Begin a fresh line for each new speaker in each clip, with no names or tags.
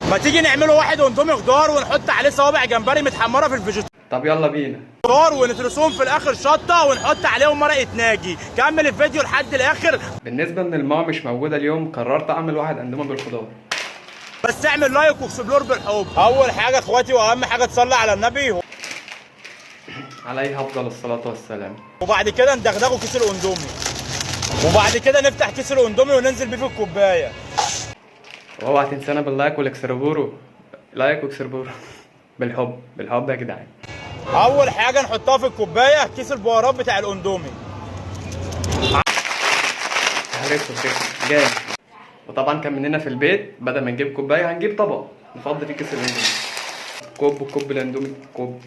ما تيجي نعمله واحد اندومي خضار ونحط عليه صوابع جمبري متحمره في الفيجيتار.
طب يلا بينا.
خضار ونترسهم في الاخر شطه ونحط عليهم مرقه ناجي. كمل الفيديو لحد الاخر.
بالنسبه ان الماما مش موجوده اليوم قررت اعمل واحد اندومي بالخضار.
بس اعمل لايك واكسبلور بالحب. اول حاجه اخواتي واهم حاجه تصلي على النبي
عليه افضل الصلاه والسلام.
وبعد كده ندغدغوا كيس الاندومي. وبعد كده نفتح كيس الاندومي وننزل بيه في الكوبايه.
واوعى تنسانا باللايك والاكسربورو. لايك واكسربورو بالحب بالحب يا جدعان.
اول حاجه نحطها في الكوبايه كيس البهارات بتاع الاندومي.
عرفته جامد. وطبعا كان مننا في البيت بدل ما نجيب كوبايه هنجيب طبق نفضي فيه كيس الاندومي. كوب الاندومي كوب.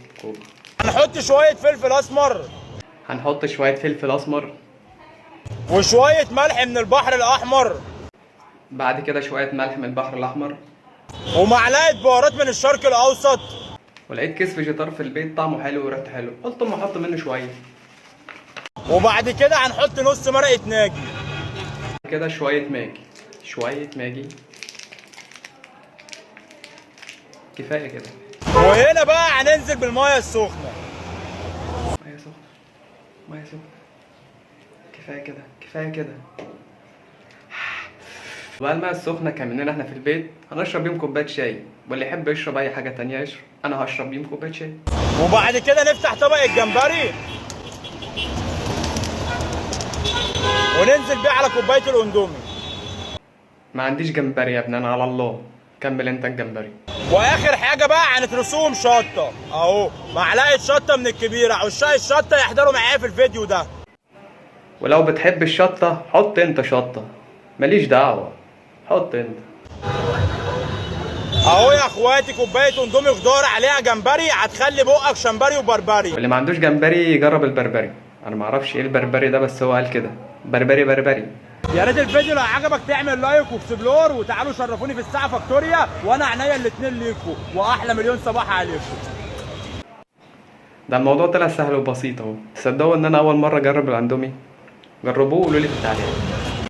هنحط شويه فلفل اسمر.
هنحط شويه فلفل اسمر
وشويه ملح من البحر الاحمر.
بعد كده شويه ملح من البحر الاحمر.
ومعلقه بهارات من الشرق الاوسط.
ولقيت كيس فيجيتار في البيت طعمه حلو وريحته حلو قلت اما احط منه شويه.
وبعد كده هنحط نص مرقه ناجي.
كده شويه ماجي كفايه كده.
وهنا بقى هننزل بالميه السخنه.
ميه سخنه كفايه كده. بقى الميه السخنه كان مننا احنا في البيت هنشرب بيهم كوبايه شاي واللي يحب يشرب اي حاجه تانية يشرب. انا هشرب بيهم كوبايه شاي.
وبعد كده نفتح طبق الجمبري وننزل بيه على كوبايه الاندومي.
ما عنديش جمبري يا ابني انا على الله. كمل انت الجمبري.
واخر حاجه بقى هنترسوهم شطه اهو. معلقه شطه من الكبيره. عشاق الشطه يحضروا معايا في الفيديو ده.
ولو بتحب الشطه حط انت شطه ماليش دعوه. حط انت.
اهو يا اخواتي كوبايه اندومي خضار عليها جمبري هتخلي بقك شمبري وبربري.
واللي ما عندوش جمبري يجرب البربري. انا ما اعرفش ايه البربري ده بس هو قال كده بربري.
يا ريت الفيديو لو عجبك تعمل لايك واكسبلور وتعالوا شرفوني في الساعه فاكتوريا وانا عينيا الاتنين ليكوا واحلى مليون صباح عليكم.
ده الموضوع طلع سهل وبسيط اهو. تصدقوا ان انا اول مره اجرب الاندومي؟ جربوه وقولوا لي في التعليقات.